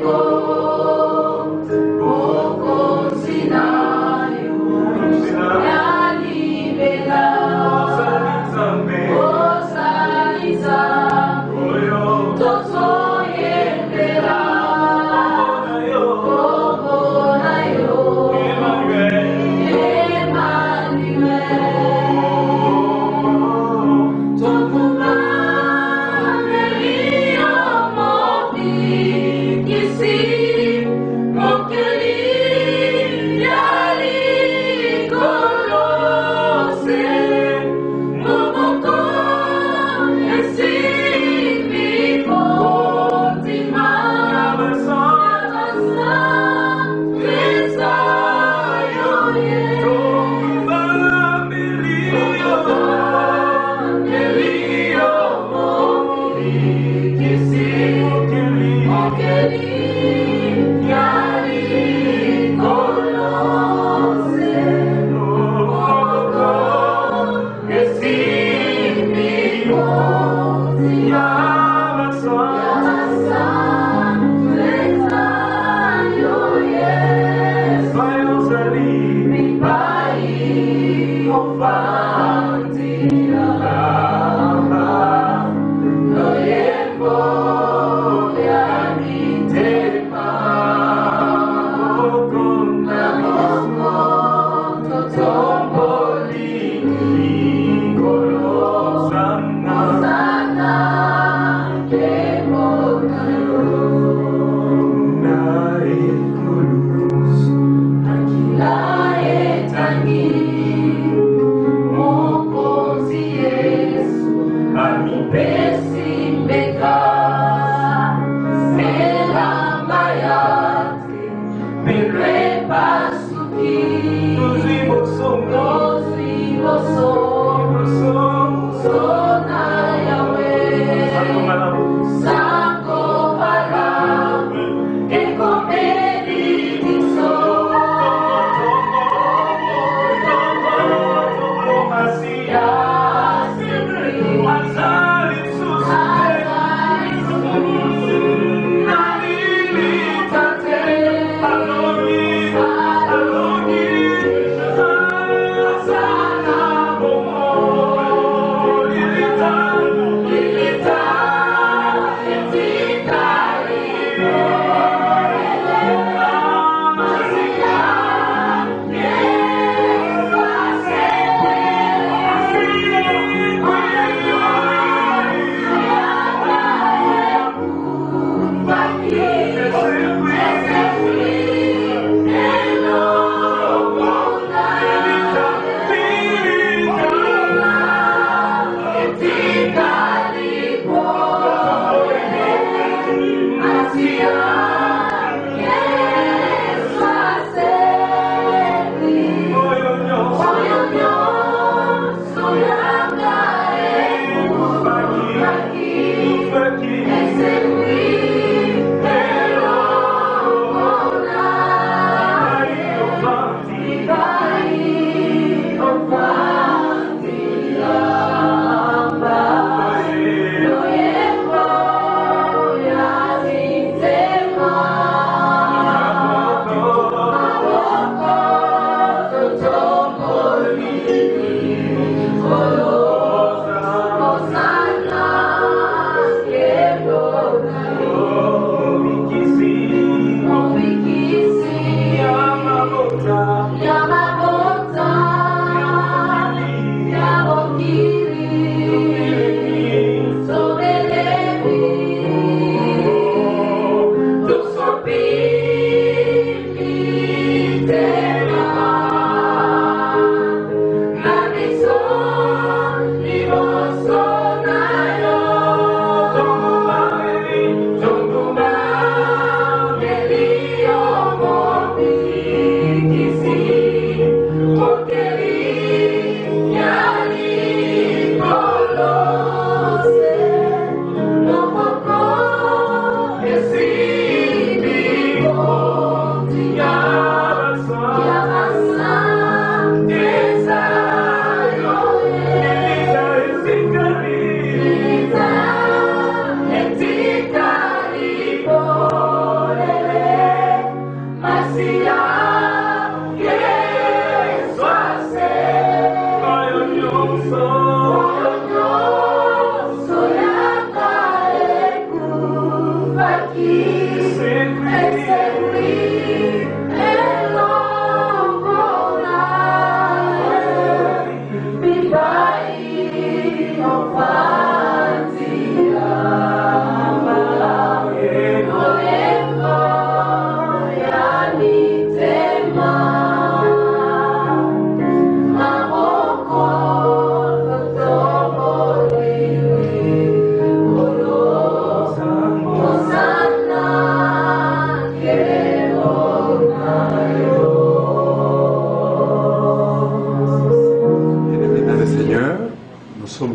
Go.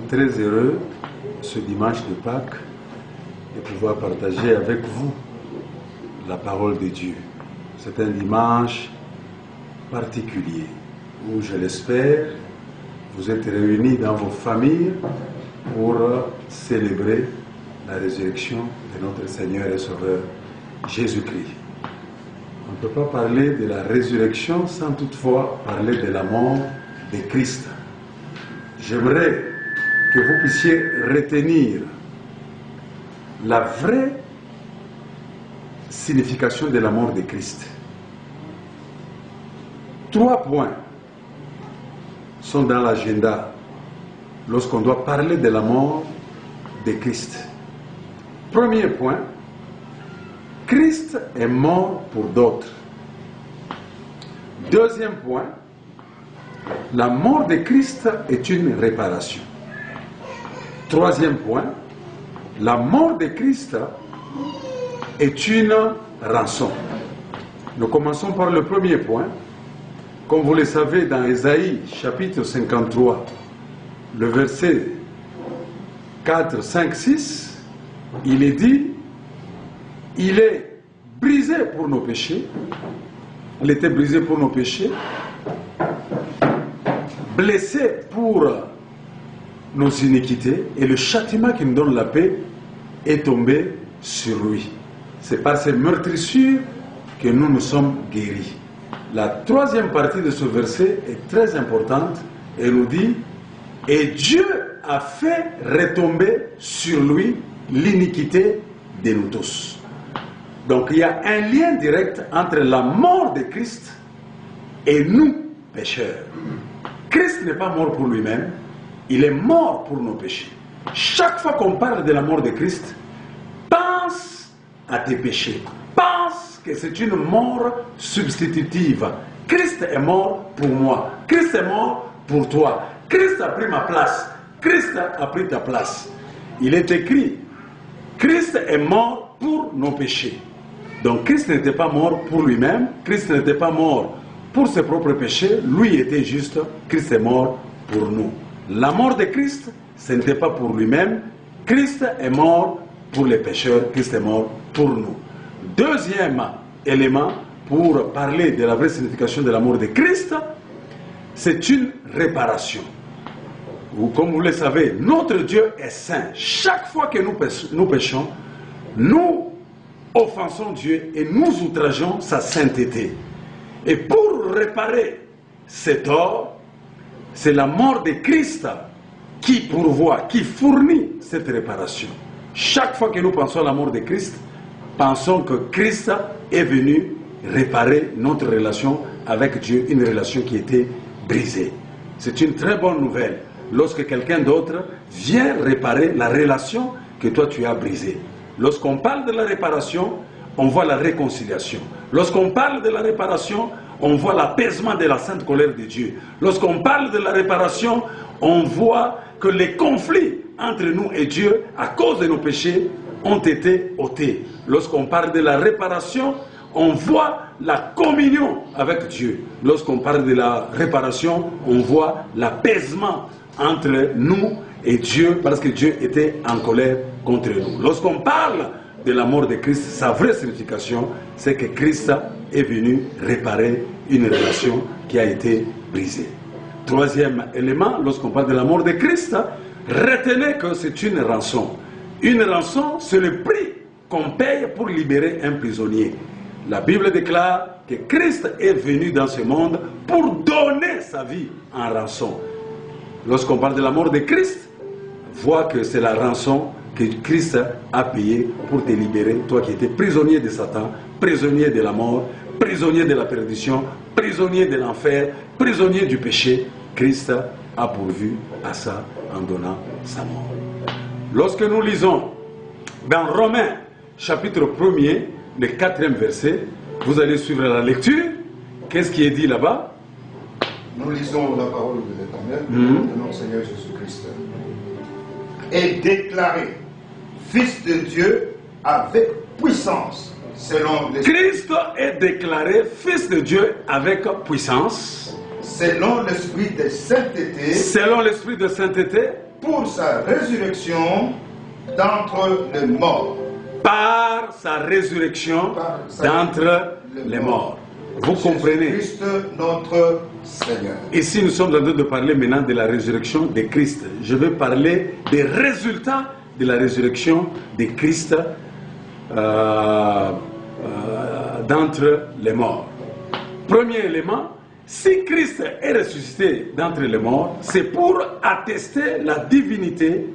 Très heureux ce dimanche de Pâques de pouvoir partager avec vous la parole de Dieu. C'est un dimanche particulier où, je l'espère, vous êtes réunis dans vos familles pour célébrer la résurrection de notre Seigneur et Sauveur Jésus-Christ. On ne peut pas parler de la résurrection sans toutefois parler de la mort de Christ. J'aimerais que vous puissiez retenir la vraie signification de la mort de Christ. 3 points sont dans l'agenda lorsqu'on doit parler de la mort de Christ. Premier point, Christ est mort pour d'autres. Deuxième point, la mort de Christ est une réparation. Troisième point, la mort de Christ est une rançon. Nous commençons par le premier point. Comme vous le savez, dans Ésaïe, chapitre 53, le verset 4, 5, 6, il est dit, il est brisé pour nos péchés, il était brisé pour nos péchés, blessé pour nos iniquités, et le châtiment qui nous donne la paix est tombé sur lui. C'est par ces meurtrissures que nous nous sommes guéris. La troisième partie de ce verset est très importante et nous dit « Et Dieu a fait retomber sur lui l'iniquité de nous tous ». Donc il y a un lien direct entre la mort de Christ et nous, pécheurs. Christ n'est pas mort pour lui-même, il est mort pour nos péchés. Chaque fois qu'on parle de la mort de Christ, pense à tes péchés. Pense que c'est une mort substitutive. Christ est mort pour moi. Christ est mort pour toi. Christ a pris ma place. Christ a pris ta place. Il est écrit, Christ est mort pour nos péchés. Donc Christ n'était pas mort pour lui-même. Christ n'était pas mort pour ses propres péchés. Lui était juste, Christ est mort pour nous. La mort de Christ, ce n'était pas pour lui-même. Christ est mort pour les pécheurs. Christ est mort pour nous. Deuxième élément pour parler de la vraie signification de la mort de Christ, c'est une réparation. Ou comme vous le savez, notre Dieu est saint. Chaque fois que nous péchons, nous offensons Dieu et nous outrageons sa sainteté. Et pour réparer ces torts, c'est la mort de Christ qui pourvoit, qui fournit cette réparation. Chaque fois que nous pensons à la mort de Christ, pensons que Christ est venu réparer notre relation avec Dieu, une relation qui était brisée. C'est une très bonne nouvelle lorsque quelqu'un d'autre vient réparer la relation que toi tu as brisée. Lorsqu'on parle de la réparation, on voit la réconciliation. Lorsqu'on parle de la réparation, on voit l'apaisement de la sainte colère de Dieu. Lorsqu'on parle de la réparation, on voit que les conflits entre nous et Dieu, à cause de nos péchés, ont été ôtés. Lorsqu'on parle de la réparation, on voit la communion avec Dieu. Lorsqu'on parle de la réparation, on voit l'apaisement entre nous et Dieu, parce que Dieu était en colère contre nous. Lorsqu'on parle de la mort de Christ, sa vraie signification, c'est que Christ est venu réparer une relation qui a été brisée. Troisième élément, lorsqu'on parle de la mort de Christ, retenez que c'est une rançon. Une rançon, c'est le prix qu'on paye pour libérer un prisonnier. La Bible déclare que Christ est venu dans ce monde pour donner sa vie en rançon. lorsqu'on parle de la mort de Christ, vois que c'est la rançon que Christ a payée pour te libérer, toi qui étais prisonnier de Satan, prisonnier de la mort, prisonnier de la perdition, prisonnier de l'enfer, prisonnier du péché. Christ a pourvu à ça en donnant sa mort. Lorsque nous lisons dans Romains chapitre 1er, le 4e verset, vous allez suivre la lecture. Qu'est-ce qui est dit là-bas? Nous lisons la parole de l'Éternel, de notre Seigneur Jésus-Christ. Est déclaré Fils de Dieu avec puissance, selon l'Esprit. Christ est déclaré Fils de Dieu avec puissance, selon l'Esprit de sainteté, selon l'Esprit de sainteté, pour sa résurrection d'entre les morts. Par sa résurrection d'entre les morts. Vous comprenez? Christ notre Seigneur. Ici, nous sommes en train de parler maintenant de la résurrection de Christ. Je vais parler des résultats de la résurrection de Christ d'entre les morts. Premier élément, si Christ est ressuscité d'entre les morts, c'est pour attester la divinité,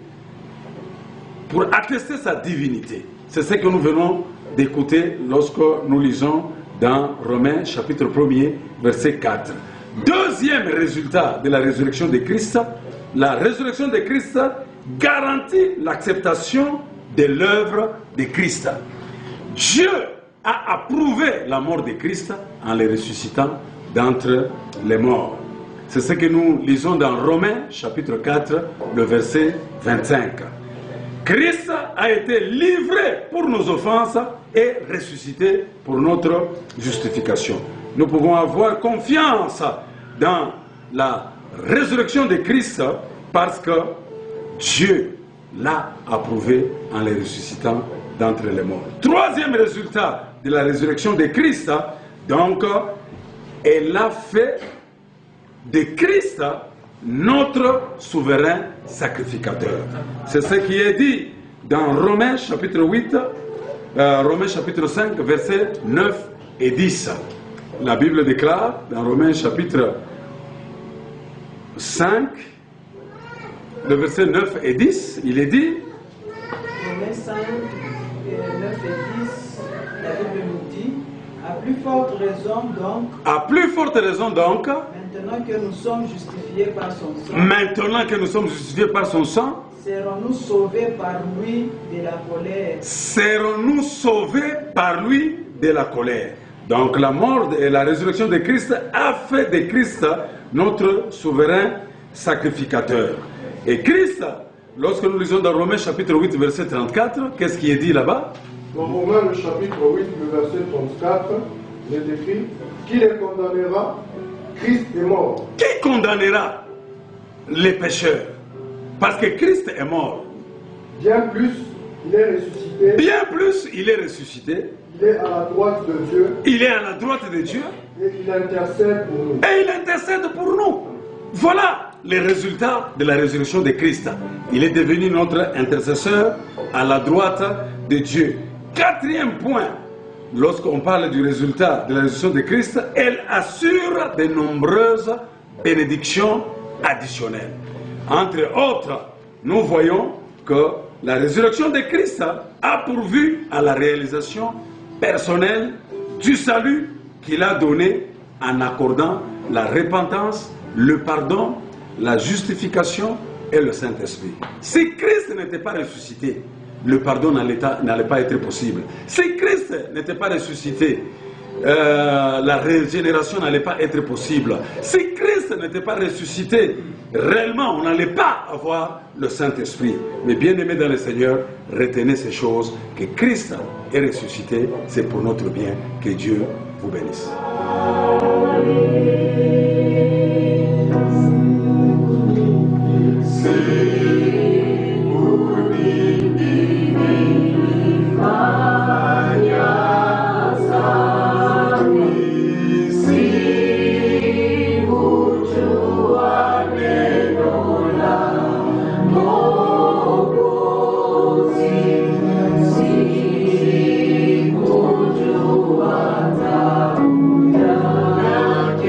pour attester sa divinité. C'est ce que nous venons d'écouter lorsque nous lisons dans Romains chapitre 1er, verset 4. Deuxième résultat de la résurrection de Christ, la résurrection de Christ garantit l'acceptation de l'œuvre de Christ. Dieu a approuvé la mort de Christ en le ressuscitant d'entre les morts. C'est ce que nous lisons dans Romains chapitre 4, le verset 25. Christ a été livré pour nos offenses et ressuscité pour notre justification. Nous pouvons avoir confiance dans la résurrection de Christ parce que Dieu l'a approuvé en le ressuscitant d'entre les morts. Troisième résultat de la résurrection de Christ, donc, elle a fait de Christ notre souverain sacrificateur. C'est ce qui est dit dans Romains chapitre 8, Romains chapitre 5, versets 9 et 10. La Bible déclare dans Romains chapitre 5, le verset 9 et 10, il est dit, Romains 5, 9 et 10, la Bible nous dit, à plus forte raison donc, à plus forte raison donc, maintenant que nous sommes justifiés par son sang, maintenant que nous sommes justifiés par son sang, serons-nous sauvés par lui de la colère. Serons-nous sauvés par lui de la colère. Donc la mort et la résurrection de Christ a fait de Christ notre souverain sacrificateur. Et Christ, lorsque nous lisons dans Romains chapitre 8, verset 34, qu'est-ce qui est dit là-bas? Dans Romains, le chapitre 8, le verset 34, il est écrit « Qui les condamnera? Christ est mort. » Qui condamnera les pécheurs? Parce que Christ est mort. Bien plus, il est ressuscité. Bien plus, il est ressuscité. Il est à la droite de Dieu. Il est à la droite de Dieu. Et il intercède pour nous. Et il intercède pour nous. Voilà les résultats de la résurrection de Christ. Il est devenu notre intercesseur à la droite de Dieu. Quatrième point, lorsqu'on parle du résultat de la résurrection de Christ, elle assure de nombreuses bénédictions additionnelles. Entre autres, nous voyons que la résurrection de Christ a pourvu à la réalisation personnelle du salut qu'il a donné en accordant la repentance, le pardon, la justification et le Saint-Esprit. Si Christ n'était pas ressuscité, le pardon n'allait pas être possible. Si Christ n'était pas ressuscité, la régénération n'allait pas être possible. Si Christ n'était pas ressuscité, réellement, on n'allait pas avoir le Saint-Esprit. Mais bien aimés dans le Seigneur, retenez ces choses, que Christ est ressuscité, c'est pour notre bien. Que Dieu vous bénisse.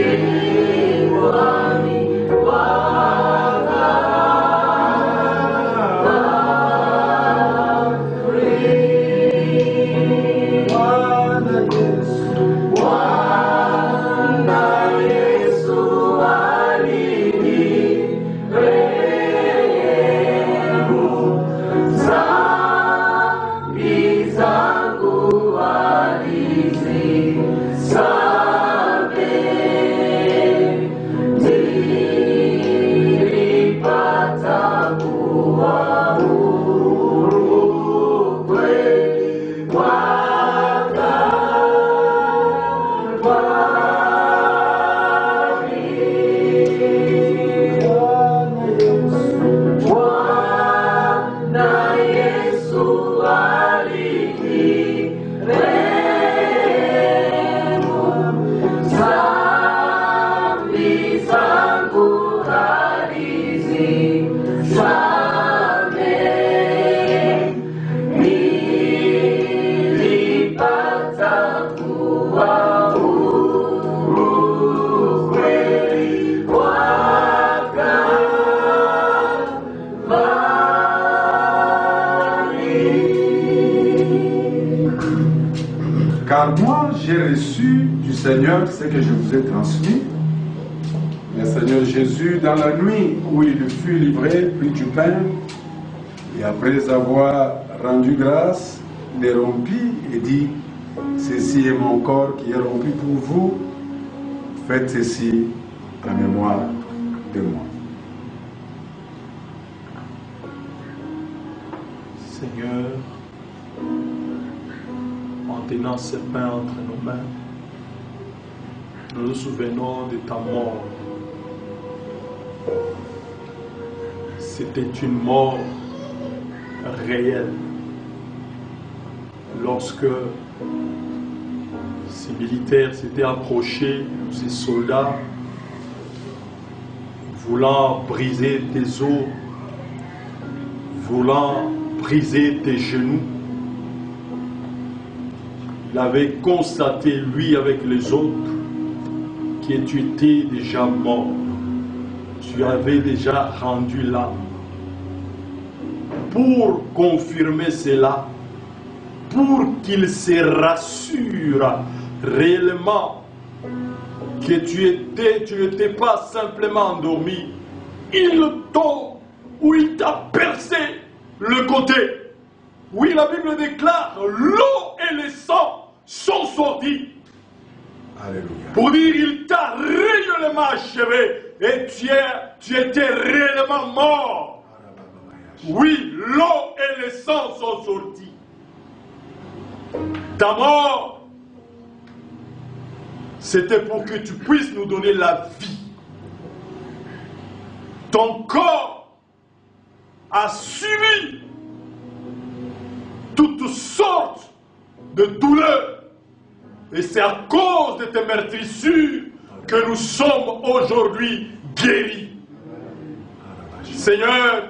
Yeah. Car moi, j'ai reçu du Seigneur ce que je vous ai transmis. Le Seigneur Jésus, dans la nuit où il fut livré, prit du pain, et après avoir rendu grâce, le rompit et dit, ceci est mon corps qui est rompu pour vous, faites ceci en mémoire de moi. Seigneur, en tenant ce pain entre nos mains, nous nous souvenons de ta mort. C'était une mort réelle. Lorsque ces militaires s'étaient approchés, ces soldats, voulant briser tes os, voulant briser tes genoux, il avait constaté, lui avec les autres, que tu étais déjà mort. Tu avais déjà rendu l'âme. Pour confirmer cela, pour qu'il se rassure réellement que tu n'étais pas simplement endormi, il t'a percé le côté. Oui, la Bible déclare, l'eau et le sang sont sortis. Alléluia. Pour dire, il t'a réellement achevé et tu étais réellement mort. Oui, l'eau et le sang sont sortis. Ta mort, c'était pour que tu puisses nous donner la vie. Ton corps a subi toutes sortes de douleurs. Et c'est à cause de tes meurtrissures que nous sommes aujourd'hui guéris. Seigneur,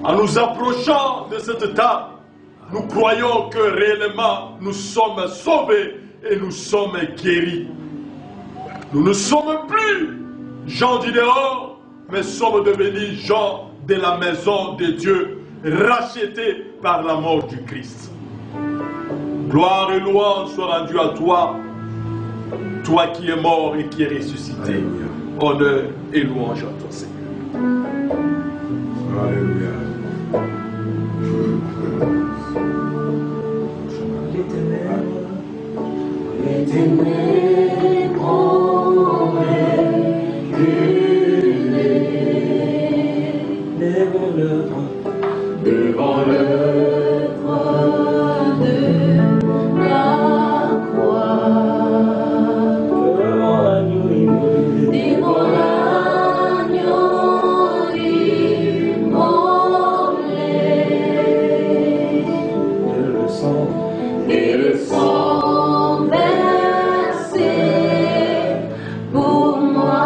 en nous approchant de cette table, nous croyons que réellement nous sommes sauvés et nous sommes guéris. Nous ne sommes plus gens du dehors, mais sommes devenus gens de la maison de Dieu, rachetés par la mort du Christ. Gloire et louange soient rendues à toi, toi qui es mort et qui es ressuscité. Alléluia. Honneur et louange à toi, Seigneur. Alléluia. Les ténèbres ont reculé devant l'œuvre de la croix, devant l'agneau immolé, et le sang versé pour moi.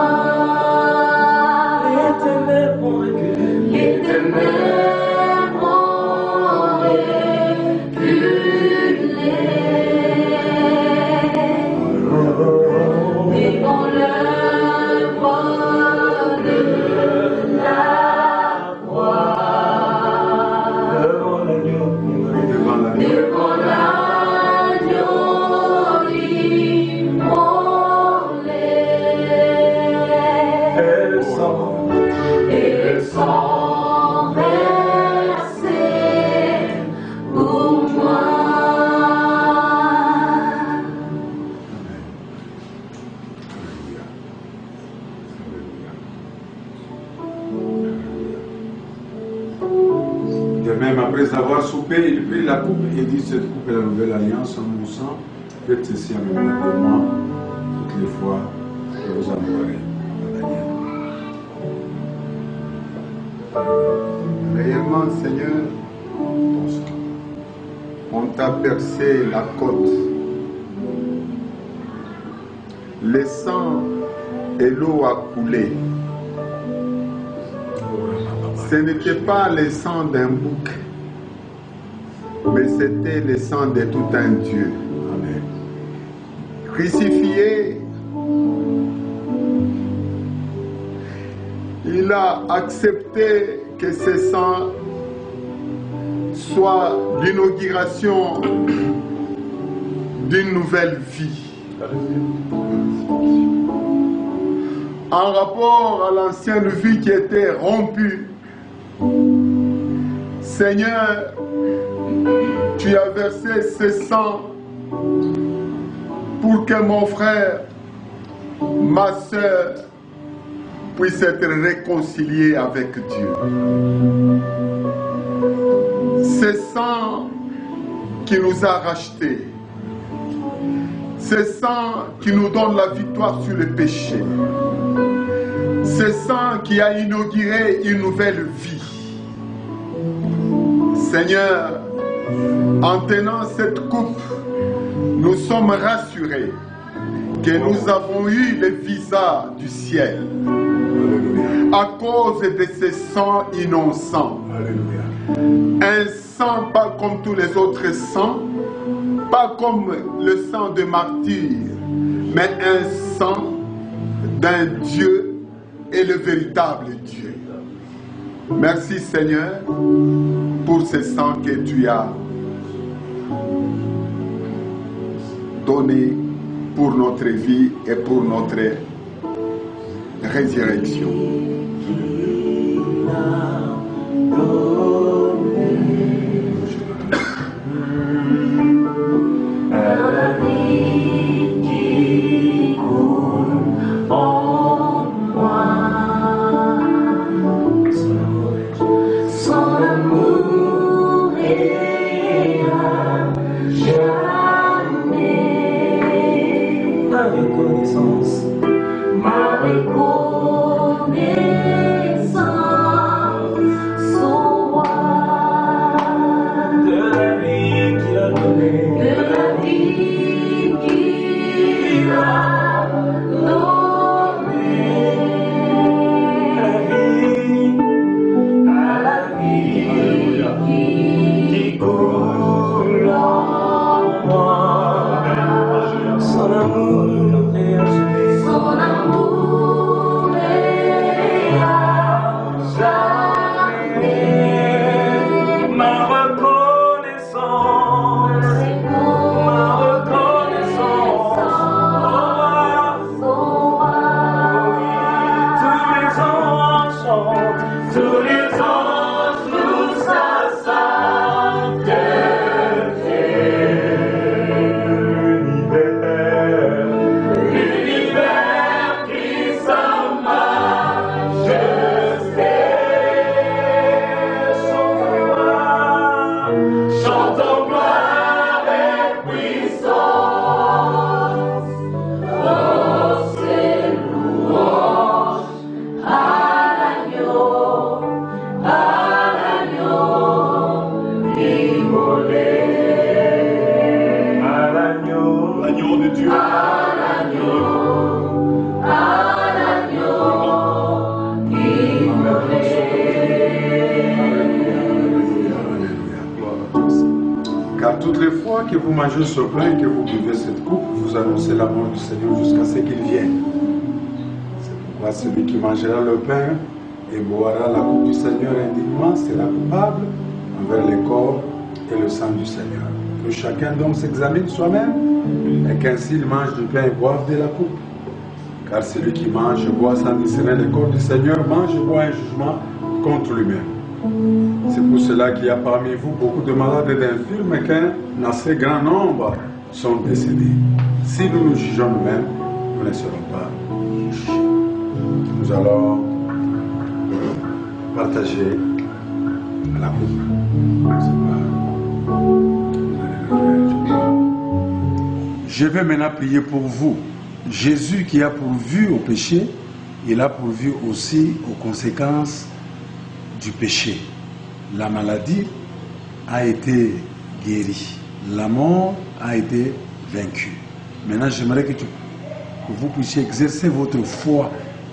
Les ténèbres ont reculé, les ténèbres ont reculé devant l'œuvre de la croix, devant l'agneau immolé, devant l'agneau immolé, et le sang versé pour moi. De même, après avoir soupé, il prit la coupe et dit, cette coupe est la nouvelle alliance en mon sang. Faites ceci en mémoire de moi toutes les fois que vous en boirez. Réellement, Seigneur, on t'a percé la côte. Le sang et l'eau a coulé. ce n'était pas le sang d'un bouc, mais c'était le sang de tout un Dieu. Amen. Crucifié, il a accepté que ce sang soit l'inauguration d'une nouvelle vie. En rapport à l'ancienne vie qui était rompue, Seigneur, tu as versé ce sang pour que mon frère, ma soeur, puisse être réconcilié avec Dieu. Ce sang qui nous a rachetés, ce sang qui nous donne la victoire sur le péché, ce sang qui a inauguré une nouvelle vie. Seigneur, en tenant cette coupe, nous sommes rassurés que nous avons eu le visa du ciel à cause de ce sang innocent. Un sang pas comme tous les autres sangs, pas comme le sang de martyr, mais un sang d'un Dieu et le véritable Dieu. Merci Seigneur pour ce sang que tu as donné pour notre vie et pour notre résurrection. Que vous mangez ce pain, que vous buvez cette coupe, vous annoncez la mort du Seigneur jusqu'à ce qu'il vienne. C'est pourquoi celui qui mangera le pain et boira la coupe du Seigneur indignement sera coupable envers le corps et le sang du Seigneur. Que chacun donc s'examine soi-même et qu'ainsi il mange du pain et boive de la coupe. Car celui qui mange et boit sans discerner le corps du Seigneur mange et boit un jugement contre lui-même. C'est pour cela qu'il y a parmi vous beaucoup de malades et d'infirmes et qu'un assez grand nombre sont décédés. Si nous nous jugeons nous-mêmes, nous ne serons pas jugés. Nous allons partager la coupe. Je vais maintenant prier pour vous. Jésus qui a pourvu au péché, il a pourvu aussi aux conséquences du péché. La maladie a été guérie. La mort a été vaincue. Maintenant, j'aimerais que vous puissiez exercer votre foi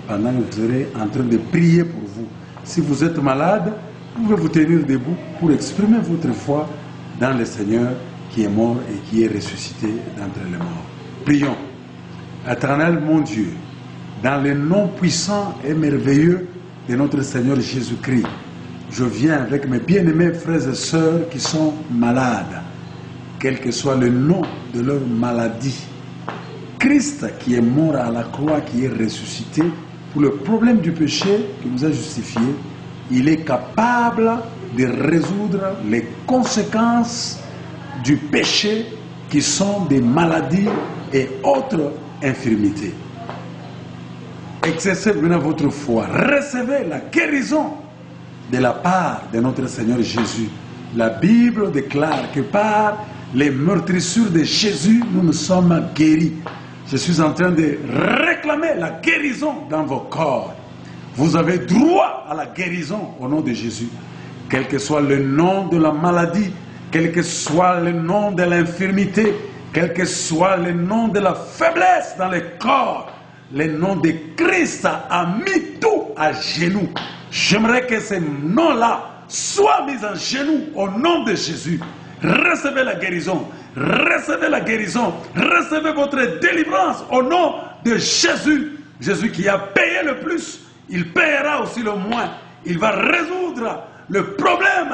pendant que vous serez en train de prier pour vous. Si vous êtes malade, vous pouvez vous tenir debout pour exprimer votre foi dans le Seigneur qui est mort et qui est ressuscité d'entre les morts. Prions. Éternel mon Dieu, dans le nom puissant et merveilleux de notre Seigneur Jésus-Christ, je viens avec mes bien-aimés frères et sœurs qui sont malades, quel que soit le nom de leur maladie. Christ qui est mort à la croix, qui est ressuscité, pour le problème du péché qui nous a justifié, il est capable de résoudre les conséquences du péché qui sont des maladies et autres infirmités. Exercez maintenant votre foi, recevez la guérison de la part de notre Seigneur Jésus. La Bible déclare que par les meurtrissures de Jésus, nous sommes guéris. Je suis en train de réclamer la guérison dans vos corps. Vous avez droit à la guérison au nom de Jésus. Quel que soit le nom de la maladie, quel que soit le nom de l'infirmité, quel que soit le nom de la faiblesse dans le corps, le nom de Christ a mis tout à genoux. J'aimerais que ce nom-là soit mis à genoux au nom de Jésus. Recevez la guérison, recevez la guérison, recevez votre délivrance au nom de Jésus. Jésus qui a payé le plus, il payera aussi le moins. Il va résoudre le problème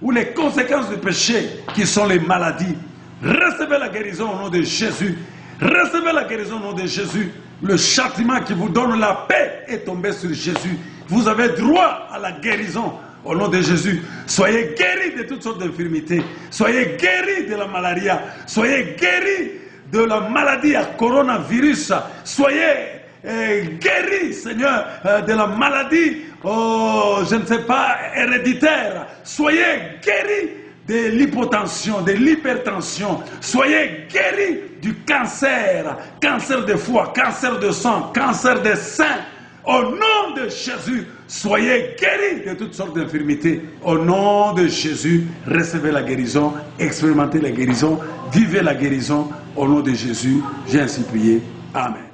ou les conséquences du péché qui sont les maladies. Recevez la guérison au nom de Jésus. Recevez la guérison au nom de Jésus. Le châtiment qui vous donne la paix est tombé sur Jésus. Vous avez droit à la guérison au nom de Jésus. Soyez guéris de toutes sortes d'infirmités. Soyez guéris de la malaria. Soyez guéris de la maladie à coronavirus. Soyez guéris, Seigneur, de la maladie, je ne sais pas, héréditaire. Soyez guéris de l'hypotension, de l'hypertension. Soyez guéris du cancer, cancer de foie, cancer de sang, cancer des seins. Au nom de Jésus, soyez guéris de toutes sortes d'infirmités. Au nom de Jésus, recevez la guérison, expérimentez la guérison, vivez la guérison. Au nom de Jésus, j'ai ainsi prié. Amen.